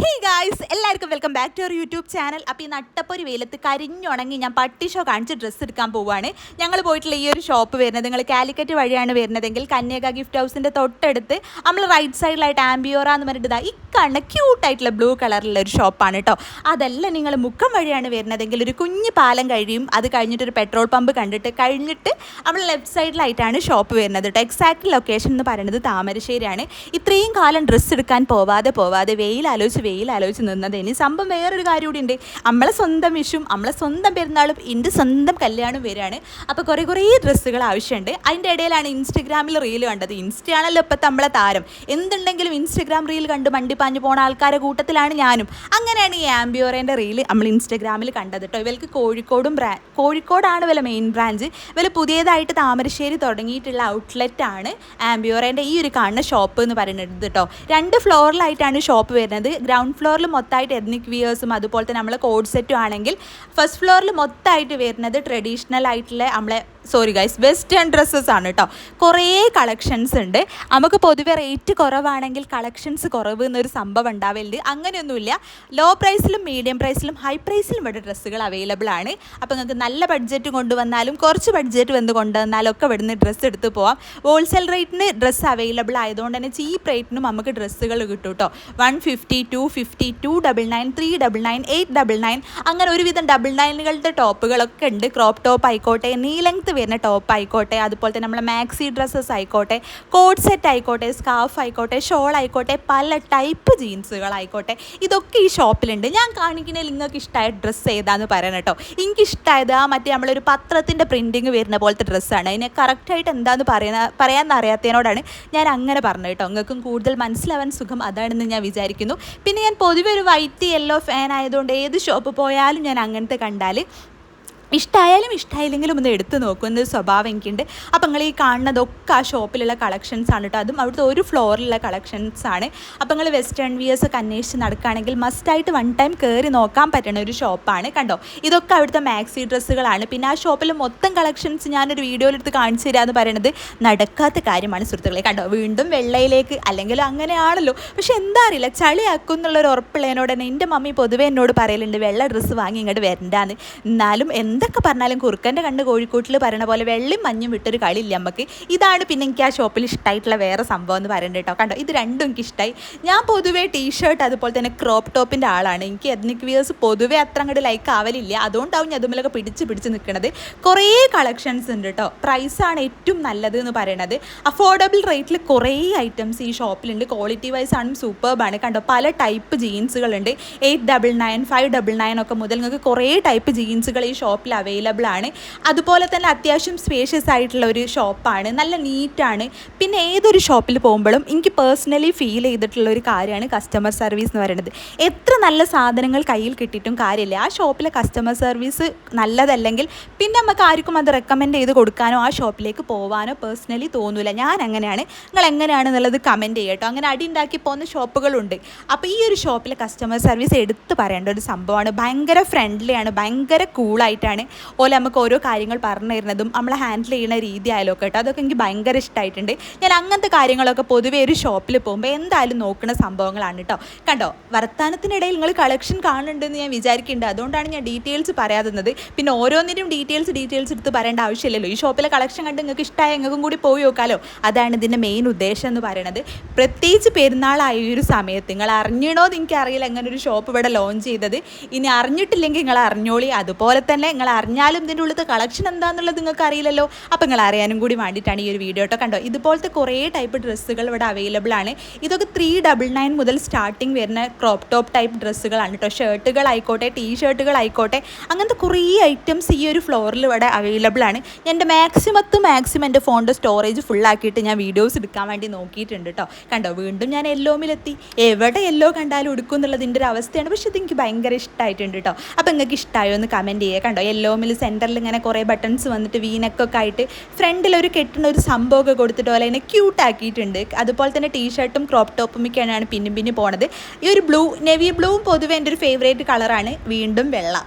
ഹേ guys, എല്ലാവർക്കും welcome back to our YouTube channel. അപ്പോൾ ഈ നട്ടപ്പൊരു വെയിലത്ത് കരിഞ്ഞുണങ്ങി ഞാൻ പട്ടി ഷോ കാണിച്ച് ഡ്രസ്സ് എടുക്കാൻ പോവുകയാണ്. ഞങ്ങൾ പോയിട്ടുള്ള ഈ ഒരു ഷോപ്പ് വരുന്നത് നിങ്ങൾ കാലിക്കറ്റ് വഴിയാണ് വരുന്നതെങ്കിൽ കന്യക ഗിഫ്റ്റ് ഹൗസിൻ്റെ തൊട്ടടുത്ത് നമ്മൾ റൈറ്റ് സൈഡിലായിട്ട് ആംബിയോറ എന്ന് പറഞ്ഞിട്ട് ഈ കണ്ണ് ക്യൂട്ടായിട്ടുള്ള ബ്ലൂ കളറിലുള്ള ഒരു ഷോപ്പാണ് കേട്ടോ. അതല്ല നിങ്ങൾ മുക്കം വഴിയാണ് വരുന്നതെങ്കിൽ ഒരു കുഞ്ഞ് പാലം കഴിയും, അത് കഴിഞ്ഞിട്ടൊരു പെട്രോൾ പമ്പ് കഴിഞ്ഞിട്ട് നമ്മൾ ലെഫ്റ്റ് സൈഡിലായിട്ടാണ് ഷോപ്പ് വരുന്നത് കേട്ടോ. എക്സാക്ട് ലൊക്കേഷൻ എന്ന് പറയുന്നത് താമരശ്ശേരിയാണ്. ഇത്രയും കാലം ഡ്രസ്സ് എടുക്കാൻ പോവാതെ വെയിലാലോചിച്ച് നിന്നത്. ഇനി സംഭവം വേറൊരു കാര്യം കൂടി ഉണ്ട്. നമ്മളെ സ്വന്തം വിഷും നമ്മളെ സ്വന്തം പെരുന്നാളും എൻ്റെ സ്വന്തം കല്യാണം വരികയാണ്. അപ്പോൾ കുറേ ഡ്രസ്സുകൾ ആവശ്യമുണ്ട്. അതിൻ്റെ ഇടയിലാണ് ഇൻസ്റ്റഗ്രാമിൽ റീൽ കണ്ടത്. ഇൻസ്റ്റയാണല്ലോ ഇപ്പോഴത്തെ നമ്മളെ താരം. എന്തുണ്ടെങ്കിലും ഇൻസ്റ്റഗ്രാം റീൽ കണ്ട് മണ്ടിപ്പാഞ്ഞ് പോണ ആൾക്കാരുടെ കൂട്ടത്തിലാണ് ഞാനും. അങ്ങനെയാണ് ഈ ആംബിയോറേൻ്റെ റീൽ നമ്മൾ ഇൻസ്റ്റഗ്രാമിൽ കണ്ടത് കേട്ടോ. ഇവർക്ക് കോഴിക്കോടാണ് ഇവരെ മെയിൻ ബ്രാഞ്ച്. ഇവർ പുതിയതായിട്ട് താമരശ്ശേരി തുടങ്ങിയിട്ടുള്ള ഔട്ട്ലെറ്റാണ് ആംബിയോറേൻ്റെ ഈ ഒരു കാണുന്ന ഷോപ്പ് എന്ന് പറയുന്നത് കേട്ടോ. 2 ഫ്ലോറിലായിട്ടാണ് ഷോപ്പ് വരുന്നത്. ഗ്രൗണ്ട് ഫ്ലോറിൽ മൊത്തമായിട്ട് എത്നിക് വിയേഴ്സും അതുപോലെ തന്നെ നമ്മളെ കോഡ് സെറ്റും ആണെങ്കിൽ ഫസ്റ്റ് ഫ്ലോറിൽ മൊത്തമായിട്ട് വരുന്നത് ട്രഡീഷണൽ ആയിട്ടുള്ള വെസ്റ്റേൺ ഡ്രസ്സസ് ആണ് കേട്ടോ. കുറേ കളക്ഷൻസ് ഉണ്ട്. നമുക്ക് പൊതുവെ റേറ്റ് കുറവാണെങ്കിൽ കളക്ഷൻസ് കുറവ് എന്നൊരു സംഭവം ഉണ്ടാവലുണ്ട്. അങ്ങനെയൊന്നുമില്ല. ലോ പ്രൈസിലും മീഡിയം പ്രൈസിലും ഹൈ പ്രൈസിലും ഇവിടെ ഡ്രസ്സുകൾ അവൈലബിൾ ആണ്. അപ്പോൾ നിങ്ങൾക്ക് നല്ല ബഡ്ജറ്റ് കൊണ്ടുവന്നാലും കുറച്ച് ബഡ്ജറ്റ് കൊണ്ടുവന്നാലും ഒക്കെ ഇവിടുന്ന് ഡ്രസ്സ് എടുത്ത് പോവാം. ഹോൾസെയിൽ റേറ്റിന് ഡ്രസ്സ് അവൈലബിൾ ആയതുകൊണ്ട് തന്നെ ചീപ്പ് റേറ്റിനും നമുക്ക് ഡ്രസ്സുകൾ കിട്ടും കേട്ടോ. 150, 250, 299, 399, 899 അങ്ങനെ ഒരുവിധം 99കളുടെ ടോപ്പുകളൊക്കെ ഉണ്ട്. ക്രോപ്പ് ടോപ്പ് ആയിക്കോട്ടെ, നീ ലെങ്ത്ത് വരുന്ന ടോപ്പ് ആയിക്കോട്ടെ, അതുപോലെ തന്നെ നമ്മളെ മാക്സി ഡ്രസ്സസ് ആയിക്കോട്ടെ, കോഡ് സെറ്റ് ആയിക്കോട്ടെ, സ്കാർഫ് ആയിക്കോട്ടെ, ഷോൾ ആയിക്കോട്ടെ, പല ടൈപ്പ് ജീൻസുകളായിക്കോട്ടെ, ഇതൊക്കെ ഈ ഷോപ്പിലുണ്ട്. ഞാൻ കാണിക്കുന്നതിൽ നിങ്ങൾക്ക് ഇഷ്ടമായ ഡ്രസ്സ് ഏതാണെന്ന് പറയണം കേട്ടോ. എനിക്കിഷ്ടമായത് മറ്റേ നമ്മളൊരു പത്രത്തിൻ്റെ പ്രിൻറ്റിങ് വരുന്ന പോലത്തെ ഡ്രസ്സാണ്. അതിനെ കറക്റ്റായിട്ട് എന്താണെന്ന് പറയാമെന്ന് അറിയാത്തതിനോടാണ് ഞാൻ അങ്ങനെ പറഞ്ഞത് കേട്ടോ. നിങ്ങൾക്കും കൂടുതൽ മനസ്സിലാവാൻ സുഖം അതാണെന്ന് ഞാൻ വിചാരിക്കുന്നു. പിന്നെ ഞാൻ പൊതുവെ ഒരു വൈറ്റ് യെല്ലോ ഫാൻ ആയതുകൊണ്ട് ഏത് ഷോപ്പ് പോയാലും ഞാൻ അങ്ങനത്തെ കണ്ടാൽ ഇഷ്ടമായാലും ഇഷ്ടമായില്ലെങ്കിലും ഒന്ന് എടുത്ത് നോക്കുന്നൊരു സ്വഭാവം എനിക്കുണ്ട്. അപ്പം നിങ്ങൾ ഈ കാണുന്നതൊക്കെ ആ ഷോപ്പിലുള്ള കളക്ഷൻസ് ആണ് കേട്ടോ. അതും അവിടുത്തെ ഒരു ഫ്ലോറിലുള്ള കളക്ഷൻസ് ആണ്. അപ്പം നിങ്ങൾ വെസ്റ്റേൺ വിയേഴ്സ് ഒക്കെ അന്വേഷിച്ച് നടക്കുകയാണെങ്കിൽ മസ്റ്റായിട്ട് വൺ ടൈം കയറി നോക്കാൻ പറ്റുന്ന ഒരു ഷോപ്പാണ് കണ്ടോ. ഇതൊക്കെ അവിടുത്തെ മാക്സി ഡ്രസ്സുകളാണ്. പിന്നെ ആ ഷോപ്പിൽ മൊത്തം കളക്ഷൻസ് ഞാനൊരു വീഡിയോയിലെടുത്ത് കാണിച്ചു തരിക എന്ന് പറയുന്നത് നടക്കാത്ത കാര്യമാണ് സുഹൃത്തുക്കളെ. കണ്ടോ, വീണ്ടും വെള്ളയിലേക്ക് അല്ലെങ്കിൽ അങ്ങനെയാണല്ലോ. പക്ഷെ എന്താ അറിയില്ല, ചളിയാക്കും എന്നുള്ളൊരു ഉറപ്പുള്ളതിനോട് തന്നെ എൻ്റെ മമ്മി പൊതുവേ എന്നോട് പറയലുണ്ട് വെള്ള ഡ്രസ്സ് വാങ്ങി ഇങ്ങോട്ട് വരണ്ടാന്ന്. എന്നാലും എന്തൊക്കെ പറഞ്ഞാലും കുറുക്കൻ്റെ കണ്ട് കോഴിക്കോട്ടിൽ പറയണ പോലെ വെള്ളയും മഞ്ഞും വിട്ടൊരു കളിയില്ല നമുക്ക്. ഇതാണ് പിന്നെ എനിക്ക് ആ ഷോപ്പിൽ ഇഷ്ടമായിട്ടുള്ള വേറെ സംഭവം എന്ന് പറയുന്നത് കേട്ടോ. കണ്ടോ, ഇത് രണ്ടും എനിക്ക് ഇഷ്ടമായി. ഞാൻ പൊതുവേ ടീഷർട്ട് അതുപോലെ തന്നെ ക്രോപ്പ് ടോപ്പിൻ്റെ ആളാണ്. എനിക്ക് എത്നിക് വിയേഴ്സ് പൊതുവേ അത്ര അങ്ങോട്ട് ലൈക്ക് ആവലില്ല. അതുകൊണ്ടാവും ഞാൻ അതുമല്ലൊക്കെ പിടിച്ച് നിൽക്കുന്നത്. കുറേ കളക്ഷൻസ് ഉണ്ട് കേട്ടോ. പ്രൈസാണ് ഏറ്റവും നല്ലത് എന്ന് പറയണത്. അഫോർഡബിൾ റേറ്റിൽ കുറേ ഐറ്റംസ് ഈ ഷോപ്പിലുണ്ട്. ക്വാളിറ്റി വൈസ് ആണ് സൂപ്പർബാണ്. കണ്ടോ, പല ടൈപ്പ് ജീൻസുകളുണ്ട്. 899, 599 ഒക്കെ മുതൽ നിങ്ങൾക്ക് കുറേ ടൈപ്പ് ജീൻസുകൾ ഈ ഷോപ്പിൽ അവൈലബിൾ ആണ്. അതുപോലെ തന്നെ അത്യാവശ്യം സ്പേഷ്യസ് ആയിട്ടുള്ള ഒരു ഷോപ്പാണ്. നല്ല നീറ്റാണ്. പിന്നെ ഏതൊരു ഷോപ്പിൽ പോകുമ്പോഴും എനിക്ക് പേഴ്സണലി ഫീൽ ചെയ്തിട്ടുള്ള ഒരു കാര്യമാണ് കസ്റ്റമർ സർവീസ് എന്ന് പറയുന്നത്. എത്ര നല്ല സാധനങ്ങൾ കയ്യിൽ കിട്ടിയിട്ടും കാര്യമില്ല, ആ ഷോപ്പിലെ കസ്റ്റമർ സർവീസ് നല്ലതല്ലെങ്കിൽ പിന്നെ നമുക്ക് ആർക്കും അത് റെക്കമെൻഡ് ചെയ്ത് കൊടുക്കാനോ ആ ഷോപ്പിലേക്ക് പോകാനോ പേഴ്സണലി തോന്നില്ല. ഞാൻ അങ്ങനെയാണ്. നിങ്ങൾ എങ്ങനെയാണെന്നുള്ളത് കമൻറ്റ് ചെയ്യട്ടോ. അങ്ങനെ അടി ഉണ്ടാക്കി പോകുന്ന ഷോപ്പുകളുണ്ട്. അപ്പോൾ ഈ ഒരു ഷോപ്പിലെ കസ്റ്റമർ സർവീസ് എടുത്ത് പറയേണ്ട ഒരു സംഭവമാണ്. ഭയങ്കര ഫ്രണ്ട്ലിയാണ്, ഭയങ്കര കൂളായിട്ടാണ് ഓലെ നമുക്ക് ഓരോ കാര്യങ്ങൾ പറഞ്ഞു തരുന്നതും നമ്മളെ ഹാൻഡിൽ ചെയ്യുന്ന രീതി ആയാലും കേട്ടോ. അതൊക്കെ എനിക്ക് ഭയങ്കര ഇഷ്ടമായിട്ടുണ്ട്. ഞാൻ അങ്ങനത്തെ കാര്യങ്ങളൊക്കെ പൊതുവേ ഒരു ഷോപ്പിൽ പോകുമ്പോൾ എന്തായാലും നോക്കുന്ന സംഭവങ്ങളാണ് കേട്ടോ. കണ്ടോ, വർത്തമാനത്തിനിടയിൽ നിങ്ങൾ കളക്ഷൻ കാണുന്നുണ്ടെന്ന് ഞാൻ വിചാരിക്കുന്നുണ്ട്. അതുകൊണ്ടാണ് ഞാൻ ഡീറ്റെയിൽസ് പറയാതുന്നത്. പിന്നെ ഓരോന്നിനും ഡീറ്റെയിൽസ് എടുത്ത് പറയേണ്ട ആവശ്യമില്ലല്ലോ. ഈ ഷോപ്പിലെ കളക്ഷൻ കണ്ട് നിങ്ങൾക്ക് ഇഷ്ടമായ നിങ്ങൾക്കും കൂടി പോയി നോക്കാമല്ലോ. അതാണ് ഇതിൻ്റെ മെയിൻ ഉദ്ദേശം എന്ന് പറയുന്നത്. പ്രത്യേകിച്ച് പെരുന്നാളായ ഒരു സമയത്ത് നിങ്ങൾ അറിഞ്ഞണോ എന്ന് എനിക്കറിയില്ല അങ്ങനെ ഒരു ഷോപ്പ് ഇവിടെ ലോഞ്ച് ചെയ്തത്. ഇനി അറിഞ്ഞിട്ടില്ലെങ്കിൽ നിങ്ങൾ അറിഞ്ഞോളി. അതുപോലെ തന്നെ നിങ്ങൾ അറിഞ്ഞാലും ഇതിൻ്റെ ഉള്ളത്തെ കളക്ഷൻ എന്താണെന്നുള്ളത് നിങ്ങൾക്ക് അറിയില്ലല്ലോ. അപ്പോൾ നിങ്ങൾ അറിയാനും കൂടി വേണ്ടിയിട്ടാണ് ഈ ഒരു വീഡിയോ കേട്ടോ. കണ്ടോ, ഇതുപോലത്തെ കുറേ ടൈപ്പ് ഡ്രസ്സുകൾ ഇവിടെ അവൈലബിൾ ആണ്. ഇതൊക്കെ 399 മുതൽ സ്റ്റാർട്ടിങ് വരുന്ന ക്രോപ്പ് ടോപ്പ് ടൈപ്പ് ഡ്രസ്സുകളാണ് കേട്ടോ. ഷർട്ടുകളായിക്കോട്ടെ, ടീഷർട്ടുകളായിക്കോട്ടെ, അങ്ങനത്തെ കുറേ ഐറ്റംസ് ഈ ഒരു ഫ്ലോറിൽ ഇവിടെ അവൈലബിൾ ആണ്. ഞാൻ എൻ്റെ മാക്സിമം എൻ്റെ ഫോണിൻ്റെ സ്റ്റോറേജ് ഫുള്ളാക്കിയിട്ട് ഞാൻ വീഡിയോസ് എടുക്കാൻ വേണ്ടി നോക്കിയിട്ടുണ്ട് കേട്ടോ. കണ്ടോ, വീണ്ടും ഞാൻ യെല്ലോമിലെത്തി. എവിടെ യെല്ലോ കണ്ടാലും എടുക്കും എന്നുള്ളതിൻ്റെ ഒരു അവസ്ഥയാണ്. പക്ഷേ ഇതെനിക്ക് ഭയങ്കര ഇഷ്ടമായിട്ടുണ്ട് കേട്ടോ. അപ്പോൾ നിങ്ങൾക്ക് ഇഷ്ടമായോ എന്ന് കമൻറ്റ് ചെയ്യുക. കണ്ടോ, യെല്ലോമിൽ സെൻറ്ററിൽ ഇങ്ങനെ കുറേ ബട്ടൺസ് വന്നിട്ട് വീനക്കൊക്കെ ആയിട്ട് ഫ്രണ്ടിലൊരു കെട്ടുന്ന ഒരു സംഭവമൊക്കെ കൊടുത്തിട്ട് പോലെ തന്നെ ക്യൂട്ടാക്കിയിട്ടുണ്ട്. അതുപോലെ തന്നെ ടീഷർട്ടും ക്രോപ്പ് ടോപ്പുമൊക്കെയാണ് പിന്നെ പോണത്. ഈ ഒരു നെവി ബ്ലൂവും പൊതുവെ എൻ്റെ ഒരു ഫേവറേറ്റ് കളറാണ്. വീണ്ടും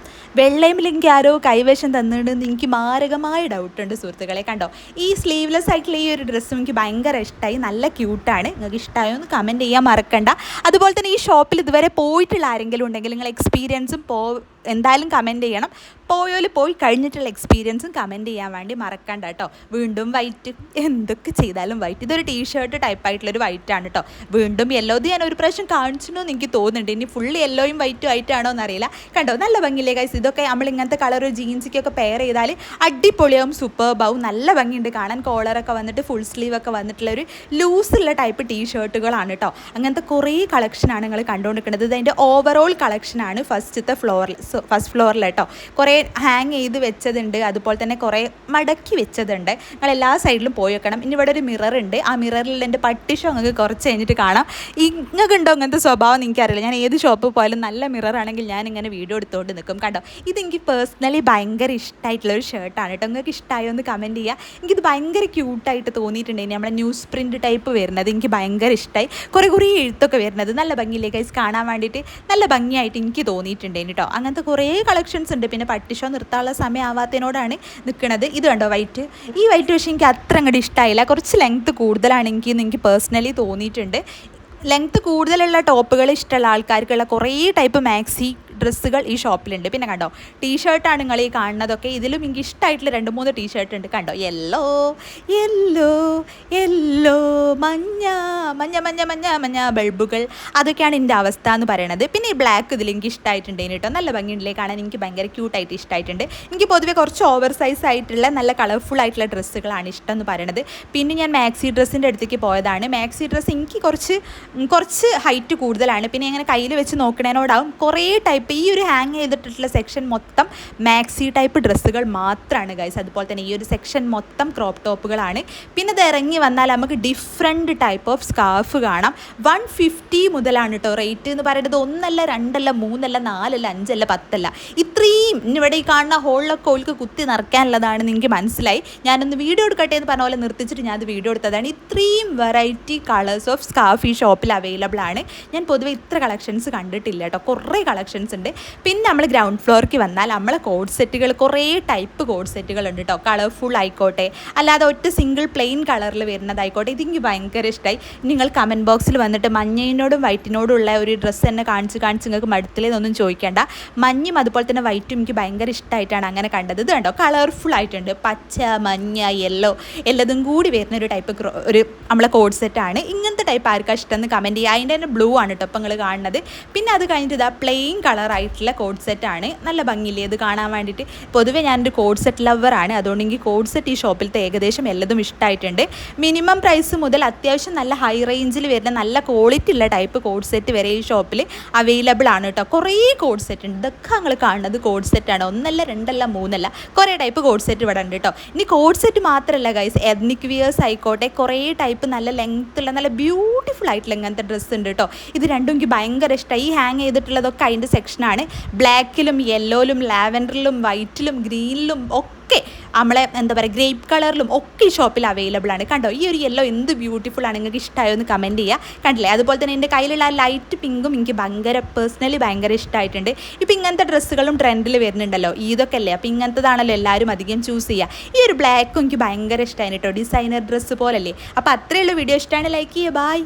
വെള്ളയും എനിക്ക് ആരോ കൈവശം തന്നിട്ടുണ്ടെന്ന് എനിക്ക് മാരകമായ ഡൗട്ടുണ്ട് സുഹൃത്തുക്കളെ. കണ്ടോ, ഈ സ്ലീവ്ലെസ് ആയിട്ടുള്ള ഈ ഒരു ഡ്രസ്സും എനിക്ക് ഭയങ്കര ഇഷ്ടമായി. നല്ല ക്യൂട്ടാണ്. നിങ്ങൾക്ക് ഇഷ്ടമായോ എന്ന് കമൻറ്റ് ചെയ്യാൻ മറക്കണ്ട. അതുപോലെ തന്നെ ഈ ഷോപ്പിൽ ഇതുവരെ പോയിട്ടുള്ള ആരെങ്കിലും ഉണ്ടെങ്കിൽ നിങ്ങൾ എക്സ്പീരിയൻസും എന്തായാലും കമൻറ്റ് ചെയ്യണം. പോയി കഴിഞ്ഞിട്ടുള്ള എക്സ്പീരിയൻസും കമൻറ്റ് ചെയ്യാൻ വേണ്ടി മറക്കണ്ട കേട്ടോ. വീണ്ടും വൈറ്റ്, എന്തൊക്കെ ചെയ്താലും വൈറ്റ്. ഇതൊരു ടീഷർട്ട് ടൈപ്പായിട്ടുള്ളൊരു വൈറ്റാണ് കേട്ടോ. വീണ്ടും യെല്ലോ. ഇത് ഞാൻ ഒരു പ്രാവശ്യം കാണിച്ചിട്ടുണ്ടെന്ന് എനിക്ക് തോന്നുന്നുണ്ട്. ഇനി ഫുൾ യെല്ലോയും വൈറ്റും ആയിട്ടാണോ എന്നറിയില്ല. കണ്ടോ, നല്ല ഭംഗിയില്ലേ ഗൈസ്. ഇതൊക്കെ നമ്മൾ ഇങ്ങനത്തെ കളർ ജീൻസിക്കൊക്കെ പെയർ ചെയ്താൽ അടിപൊളിയാവും, സൂപ്പർബാവും. നല്ല ഭംഗിയുണ്ട് കാണാൻ. കോളറൊക്കെ വന്നിട്ട് ഫുൾ സ്ലീവൊക്കെ വന്നിട്ടുള്ള ഒരു ലൂസുള്ള ടൈപ്പ് ടീഷർട്ടുകളാണ് കേട്ടോ. അങ്ങനത്തെ കുറേ കളക്ഷനാണ് നിങ്ങൾ കണ്ടുകൊണ്ടിരിക്കുന്നത്. ഇത് അതിൻ്റെ ഓവറോൾ കളക്ഷനാണ് ഫസ്റ്റ് ഫ്ലോറിൽ കേട്ടോ. കുറേ ഹാങ് ചെയ്ത് വെച്ചതുണ്ട്, അതുപോലെ തന്നെ കുറേ മടക്കി വെച്ചതുണ്ട്. നിങ്ങൾ എല്ലാ സൈഡിലും പോയി വെക്കണം. ഇനി ഇവിടെ ഒരു മിറർ ഉണ്ട്. ആ മിററിൽ എൻ്റെ പട്ടിഷോ നിങ്ങൾക്ക് കുറച്ച് കഴിഞ്ഞിട്ട് കാണാം. നിങ്ങൾക്ക് ഉണ്ടോ അങ്ങനത്തെ സ്വഭാവം എനിക്കറിയില്ല. ഞാൻ ഏത് ഷോപ്പിൽ പോയാലും നല്ല മിററാണെങ്കിൽ ഞാൻ ഇങ്ങനെ വീഡിയോ എടുത്തുകൊണ്ട് നിൽക്കും. കണ്ടോ, ഇതെനിക്ക് പേഴ്സണലി ഭയങ്കര ഇഷ്ടമായിട്ടുള്ളൊരു ഷർട്ടാണ് കേട്ടോ. നിങ്ങൾക്ക് ഇഷ്ടമായോ എന്ന് കമൻറ്റ് ചെയ്യുക. എനിക്കിത് ഭയങ്കര ക്യൂട്ടായിട്ട് തോന്നിയിട്ടുണ്ട്. ഇനി നമ്മുടെ ന്യൂസ് പ്രിൻറ്റ് ടൈപ്പ് വരുന്നത് എനിക്ക് ഭയങ്കര ഇഷ്ടമായി. കുറേ എഴുത്തൊക്കെ വരുന്നത് നല്ല ഭംഗിയില്ലേ ഗൈസ് കാണാൻ വേണ്ടിയിട്ട്. നല്ല ഭംഗിയായിട്ട് എനിക്ക് തോന്നിയിട്ടുണ്ട് കേട്ടോ. അങ്ങനത്തെ കുറേ കളക്ഷൻസ് ഉണ്ട്. പിന്നെ പട്ടിഷോ നിർത്താനുള്ള സമയം ആവാത്തതിനോടാണ് നിൽക്കുന്നത്. ഇത് കണ്ടോ വൈറ്റ്. ഈ വൈറ്റ് പക്ഷേ എനിക്ക് അത്ര അങ്ങോട്ട് ഇഷ്ടമായില്ല. കുറച്ച് ലെങ്ത്ത് കൂടുതലാണ് എനിക്ക് പേഴ്സണലി തോന്നിയിട്ടുണ്ട്. ലെങ്ത്ത് കൂടുതലുള്ള ടോപ്പുകൾ ഇഷ്ടമുള്ള ആൾക്കാർക്കുള്ള കുറേ ടൈപ്പ് മാക്സി ഡ്രസ്സുകൾ ഈ ഷോപ്പിലുണ്ട്. പിന്നെ കണ്ടോ, ടീഷർട്ടാണ് നിങ്ങൾ ഈ കാണുന്നതൊക്കെ. ഇതിലും എനിക്ക് ഇഷ്ടമായിട്ടുള്ള 2-3 ടീഷർട്ട് ഉണ്ട്. കണ്ടോ, യെല്ലോ മഞ്ഞ ബൾബുകൾ, അതൊക്കെയാണ് എൻ്റെ അവസ്ഥ എന്ന് പറയണത്. പിന്നെ ഈ ബ്ലാക്ക് ഇതിൽ എനിക്ക് ഇഷ്ടമായിട്ടുണ്ട് കേട്ടോ. നല്ല ഭംഗിയുണ്ടല്ലേ കാണാൻ. എനിക്ക് ഭയങ്കര ക്യൂട്ടായിട്ട് ഇഷ്ടമായിട്ടുണ്ട്. എനിക്ക് പൊതുവെ കുറച്ച് ഓവർ സൈസ് ആയിട്ടുള്ള നല്ല കളർഫുൾ ആയിട്ടുള്ള ഡ്രസ്സുകളാണ് ഇഷ്ടം എന്ന് പറയണത്. പിന്നെ ഞാൻ മാക്സി ഡ്രസ്സിൻ്റെ അടുത്തേക്ക് പോയതാണ്. മാക്സി ഡ്രസ്സ് എനിക്ക് കുറച്ച് ഹൈറ്റ് കൂടുതലാണ്. പിന്നെ ഇങ്ങനെ കയ്യിൽ വെച്ച് നോക്കണേനോടാവും. കുറേ ടൈപ്പ് ഈ ഒരു ഹാങ് ചെയ്തിട്ടുള്ള സെക്ഷൻ മൊത്തം മാക്സി ടൈപ്പ് ഡ്രസ്സുകൾ മാത്രമാണ് ഗൈസ്. അതുപോലെ തന്നെ ഈ ഒരു സെക്ഷൻ മൊത്തം ക്രോപ്പ് ടോപ്പുകളാണ്. പിന്നെ ഇത് ഇറങ്ങി വന്നാൽ നമുക്ക് ഡിഫറെൻറ്റ് ടൈപ്പ് ഓഫ് സ്കാർഫ് കാണാം. 150 മുതലാണ് കേട്ടോ റേറ്റ് എന്ന് പറയുന്നത്. 1 അല്ല 2 അല്ല 3 അല്ല 4 അല്ല 5 അല്ല 10 അല്ല. ഇത്രയും ഇവിടെ ഈ കാണുന്ന ഹോളിലൊക്കെ ഓൾക്ക് കുത്തി നിറയ്ക്കാനുള്ളതാണെന്ന് എനിക്ക് മനസ്സിലായി. ഞാനൊന്ന് വീഡിയോ എടുക്കട്ടെ എന്ന് പറഞ്ഞ പോലെ നിർത്തിച്ചിട്ട് ഞാനത് വീഡിയോ എടുത്തതാണ്. ഇത്രയും വെറൈറ്റി കളേഴ്സ് ഓഫ് സ്കാർഫ് ഈ ഷോപ്പിൽ അവൈലബിൾ ആണ്. ഞാൻ പൊതുവെ ഇത്ര കളക്ഷൻസ് കണ്ടിട്ടില്ല കേട്ടോ. കുറേ കളക്ഷൻസ് ഉണ്ട്. പിന്നെ നമ്മൾ ഗ്രൗണ്ട് ഫ്ലോർക്ക് വന്നാൽ നമ്മളെ കോഡ് സെറ്റുകൾ, കുറേ ടൈപ്പ് കോഡ് സെറ്റുകൾ ഉണ്ട് കേട്ടോ. കളർഫുൾ ആയിക്കോട്ടെ, അല്ലാതെ ഒറ്റ സിംഗിൾ പ്ലെയിൻ കളറിൽ വരുന്നതായിക്കോട്ടെ. ഇതെനിക്ക് ഭയങ്കര ഇഷ്ടമായി. നിങ്ങൾ കമൻറ്റ് ബോക്സിൽ വന്നിട്ട് മഞ്ഞയോടും വൈറ്റിനോടും ഉള്ള ഒരു ഡ്രസ്സ് തന്നെ കാണിച്ച് നിങ്ങൾക്ക് മടുത്തില്ലെന്നൊന്നും ചോദിക്കേണ്ട. മഞ്ഞയും അതുപോലെ തന്നെ വൈറ്റും എനിക്ക് ഭയങ്കര ഇഷ്ടമായിട്ടാണ് അങ്ങനെ കണ്ടത്. ഇത് കണ്ടോ, കളർഫുൾ ആയിട്ടുണ്ട്. പച്ച, മഞ്ഞ, യെല്ലോ എല്ലാതും കൂടി വരുന്ന ഒരു ടൈപ്പ് നമ്മളെ കോഡ് സെറ്റാണ്. ഇങ്ങനത്തെ ടൈപ്പ് ആർക്കാ ഇഷ്ടം എന്ന് കമൻറ്റ് ചെയ്യുക. അതിൻ്റെ തന്നെ ബ്ലൂ ആണ് കേട്ടോ ഇപ്പം നിങ്ങൾ കാണുന്നത്. പിന്നെ അത് കഴിഞ്ഞിട്ട് ഇതാ പ്ലെയിൻ കളറായിട്ടുള്ള കോഡ് സെറ്റാണ്. നല്ല ഭംഗിയില്ലേ ഇത് കാണാൻ വേണ്ടിയിട്ട്. പൊതുവേ ഞാനൊരു കോഡ് സെറ്റ് ലവറാണ്. അതുകൊണ്ട് എനിക്ക് കോഡ് സെറ്റ് ഈ ഷോപ്പിലത്തെ ഏകദേശം എല്ലതും ഇഷ്ടമായിട്ടുണ്ട്. മിനിമം പ്രൈസ് മുതൽ അത്യാവശ്യം നല്ല ഹൈ റേഞ്ചിൽ വരുന്ന നല്ല ക്വാളിറ്റി ഉള്ള ടൈപ്പ് കോഡ് സെറ്റ് വരെ ഈ ഷോപ്പിൽ അവൈലബിൾ ആണ് കേട്ടോ. കുറേ കോഡ് സെറ്റ് ഉണ്ട്. ഇതൊക്കെ നിങ്ങൾ കാണുന്നത് കോഡ് സെറ്റാണ്. 1 അല്ല 2 അല്ല 3 അല്ല, കുറേ ടൈപ്പ് കോഡ് സെറ്റ് ഇവിടെ ഉണ്ട് കേട്ടോ. ഇനി കോഡ് സെറ്റ് മാത്രമല്ല ഗൈസ്, എത്നിക് വിയേഴ്സ് ആയിക്കോട്ടെ, കുറേ ടൈപ്പ് നല്ല ലെങ്ത്തുള്ള നല്ല ബ്യൂട്ടിഫുൾ ആയിട്ടുള്ള ഇങ്ങനത്തെ ഡ്രസ്സ് ഉണ്ട് കേട്ടോ. ഇത് രണ്ടും എനിക്ക് ഭയങ്കര ഇഷ്ടമായി. ഈ ഹാങ് ചെയ്തിട്ടുള്ളതൊക്കെ അതിൻ്റെ സെക്ഷനാണ്. ബ്ലാക്കിലും യെല്ലോയിലും ലാവൻഡറിലും വൈറ്റിലും ഗ്രീനിലും ഒക്കെ നമ്മളെ എന്താ പറയുക ഗ്രേപ്പ് കളറിലും ഒക്കെ ഈ ഷോപ്പിൽ അവൈലബിൾ ആണ്. കണ്ടോ, ഈ ഒരു യെല്ലോ എന്ത് ബ്യൂട്ടിഫുൾ ആണ്. നിങ്ങൾക്ക് ഇഷ്ടമായോ എന്ന് കമൻറ്റ് ചെയ്യുക. കണ്ടില്ലേ, അതുപോലെ തന്നെ എൻ്റെ കയ്യിലുള്ള ആ ലൈറ്റ് പിങ്കും എനിക്ക് പേഴ്സണലി ഭയങ്കര ഇഷ്ടമായിട്ടുണ്ട്. ഇപ്പോൾ ഇങ്ങനത്തെ ഡ്രസ്സുകളും ട്രെൻഡിൽ വരുന്നുണ്ടല്ലോ, ഇതൊക്കെ അല്ലേ. അപ്പോൾ ഇങ്ങനത്തതാണല്ലോ എല്ലാവരും അധികം ചൂസ് ചെയ്യുക. ഈ ഒരു ബ്ലാക്കും എനിക്ക് ഭയങ്കര ഇഷ്ടമായി കേട്ടോ. ഡിസൈനർ ഡ്രസ്സ് പോലല്ലേ. അപ്പോൾ അത്രയുള്ള വീഡിയോ ഇഷ്ടമാണ്. ലൈക്ക് ചെയ്യുക. ബൈ.